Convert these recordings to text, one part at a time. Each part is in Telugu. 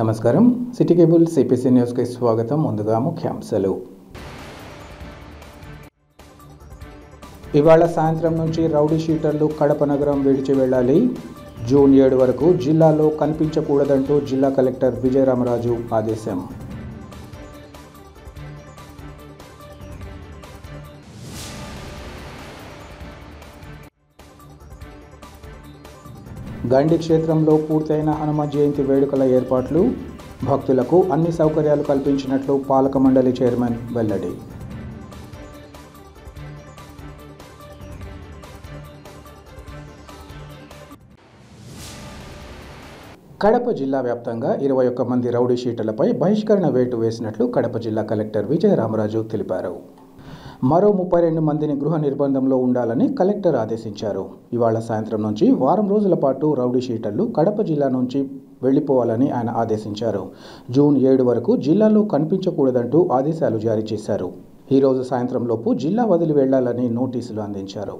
నమస్కారం సిటీ కేబుల్ సిపిసి న్యూస్ కి స్వాగతం. ముందుగా ముఖ్యాంశాలు. ఇవాళ సాయంత్రం నుంచి రౌడీ షీటర్లు కడప నగరం విడిచి వెళ్ళాలి. జూన్ 7 వరకు జిల్లాలో కనిపించకూడదంటూ జిల్లా కలెక్టర్ విజయరామరాజు ఆదేశం. గండి క్షేత్రంలో పూర్తయిన హనుమ జయంతి వేడుకల ఏర్పాట్లు. భక్తులకు అన్ని సౌకర్యాలు కల్పించినట్లు పాలక మండలి చైర్మన్ వెల్లడి. కడప జిల్లా వ్యాప్తంగా 21 మంది రౌడీ షీటర్లపై బహిష్కరణ వేటు వేసినట్లు కడప జిల్లా కలెక్టర్ విజయరామరాజు తెలిపారు. మరో 32 మందిని గృహ నిర్బంధంలో ఉండాలని కలెక్టర్ ఆదేశించారు. ఇవాళ సాయంత్రం నుంచి వారం రోజుల పాటు రౌడీ షీటర్లు కడప జిల్లా నుంచి వెళ్లిపోవాలని ఆయన ఆదేశించారు. జూన్ 7 వరకు జిల్లాలో కనిపించకూడదంటూ ఆదేశాలు జారీ చేశారు. ఈరోజు సాయంత్రంలోపు జిల్లా వదిలి వెళ్లాలని నోటీసులు అందించారు.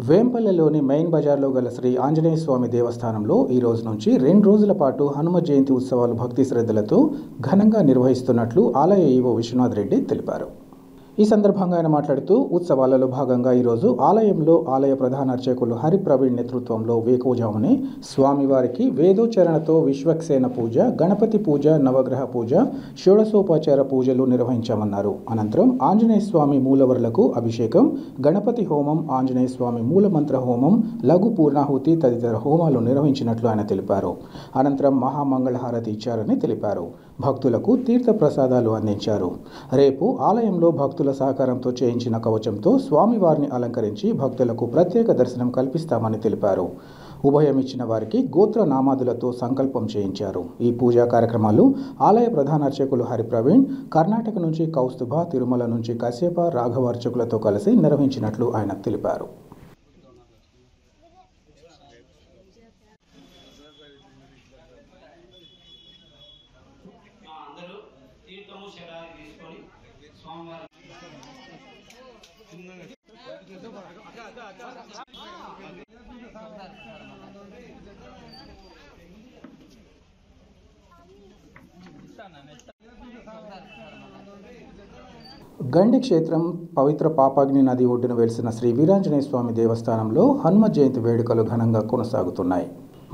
వేంపల్లెలోని మెయిన్ బజార్లో గల శ్రీ ఆంజనేయ స్వామి దేవస్థానంలో ఈ రోజు నుంచి 2 రోజుల పాటు హనుమ జయంతి ఉత్సవాలు భక్తి శ్రద్ధలతో ఘనంగా నిర్వహిస్తున్నట్లు ఆలయ ఈవో విశ్వనాథ్ రెడ్డి తెలిపారు. ఈ సందర్భంగా ఆయన మాట్లాడుతూ ఉత్సవాలలో భాగంగా ఈరోజు ఆలయంలో ఆలయ ప్రధాన అర్చకులు హరి ప్రవీణ్ నేతృత్వంలో వేకువజామునే స్వామివారికి వేదోచరణతో విశ్వక్సేన పూజ, గణపతి పూజ, నవగ్రహ పూజ, షోడశోపచార పూజలు నిర్వహించామన్నారు. అనంతరం ఆంజనేయ స్వామి మూలవర్లకు అభిషేకం, గణపతి హోమం, ఆంజనేయ స్వామి మూలమంత్ర హోమం, లఘు పూర్ణాహుతి తదితర హోమాలు నిర్వహించినట్లు ఆయన తెలిపారు. అనంతరం మహామంగళహారతి ఇచ్చారని తెలిపారు. భక్తులకు తీర్థ ప్రసాదాలు అందించారు. రేపు ఆలయంలో భక్తుల సహకారంతో చేయించిన కవచంతో స్వామివారిని అలంకరించి భక్తులకు ప్రత్యేక దర్శనం కల్పిస్తామని తెలిపారు. ఉభయం ఇచ్చిన వారికి గోత్ర నామాదులతో సంకల్పం చేయించారు. ఈ పూజా కార్యక్రమాలు ఆలయ ప్రధాన అర్చకులు హరి ప్రవీణ్, కర్ణాటక నుంచి కౌస్తుభ, తిరుమల నుంచి కశ్యప, రాఘవ అర్చకులతో కలిసి నిర్వహించినట్లు ఆయన తెలిపారు. గండి క్షేత్రం పవిత్ర పాపాగ్ని నది ఒడ్డున వెలిసిన శ్రీ వీరాంజనేయ స్వామి దేవస్థానంలో హనుమ జయంతి వేడుకలు ఘనంగా కొనసాగుతున్నాయి.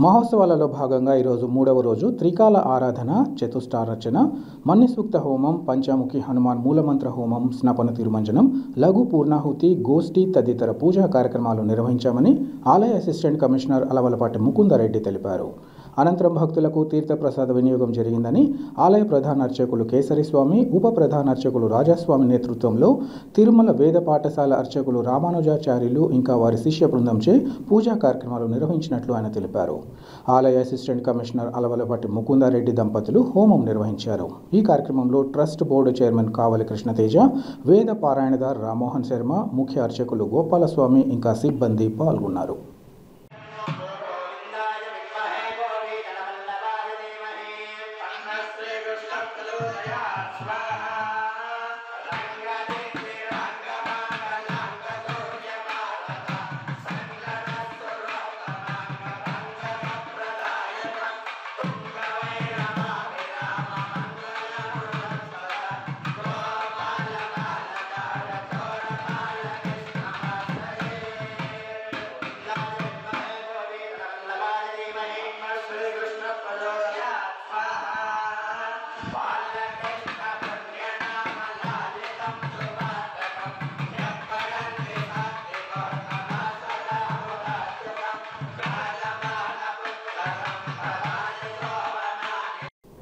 మహోత్సవాలలో భాగంగా ఈరోజు 3వ రోజు త్రికాల ఆరాధన, చతుష్టార్చన, మన్యసూక్త హోమం, పంచాముఖి హనుమాన్ మూలమంత్ర హోమం, స్నపన తిరుమంజనం, లఘు పూర్ణాహుతి, గోష్ఠి తదితర పూజా కార్యక్రమాలు నిర్వహించామని ఆలయ అసిస్టెంట్ కమిషనర్ అలవలపాటి ముకుందరెడ్డి తెలిపారు. అనంతరం భక్తులకు తీర్థప్రసాద వినియోగం జరిగిందని ఆలయ ప్రధాన అర్చకులు కేసరిస్వామి, ఉప ప్రధాన అర్చకులు రాజాస్వామి నేతృత్వంలో తిరుమల వేద పాఠశాల అర్చకులు రామానుజాచార్యులు ఇంకా వారి శిష్య బృందంచే పూజా కార్యక్రమాలు నిర్వహించినట్లు ఆయన తెలిపారు. ఆలయ అసిస్టెంట్ కమిషనర్ అలవలపాటి ముకుందారెడ్డి దంపతులు హోమం నిర్వహించారు. ఈ కార్యక్రమంలో ట్రస్ట్ బోర్డు చైర్మన్ కావలి కృష్ణతేజ, వేద పారాయణదార్ రామ్మోహన్ శర్మ, ముఖ్య అర్చకులు గోపాలస్వామి ఇంకా సిబ్బంది పాల్గొన్నారు.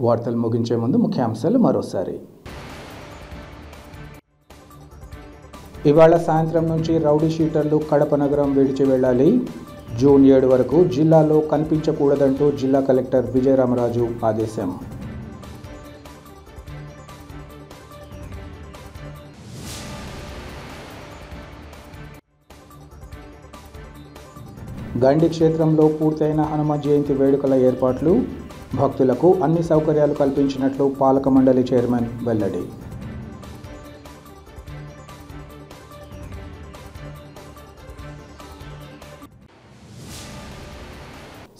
వార్తలు ముగించే ముందు ముఖ్యాంశాలు మరోసారి. ఇవాళ సాయంత్రం నుంచి రౌడీ షీటర్లు కడప నగరం విడిచి వెళ్ళాలి. జూన్ 7 వరకు జిల్లాలో కనిపించకూడదంటూ జిల్లా కలెక్టర్ విజయరామరాజు ఆదేశం. గండి క్షేత్రంలో పూర్తయిన హనుమ జయంతి వేడుకల ఏర్పాట్లు. భక్తులకు అన్ని సౌకర్యాలు కల్పించినట్లు పాలక మండలి చైర్మన్ వెల్లడి.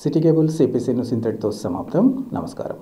సిటీ కేబుల్ సిపిసి న్యూస్ ఇంతటితో సమాప్తం. నమస్కారం.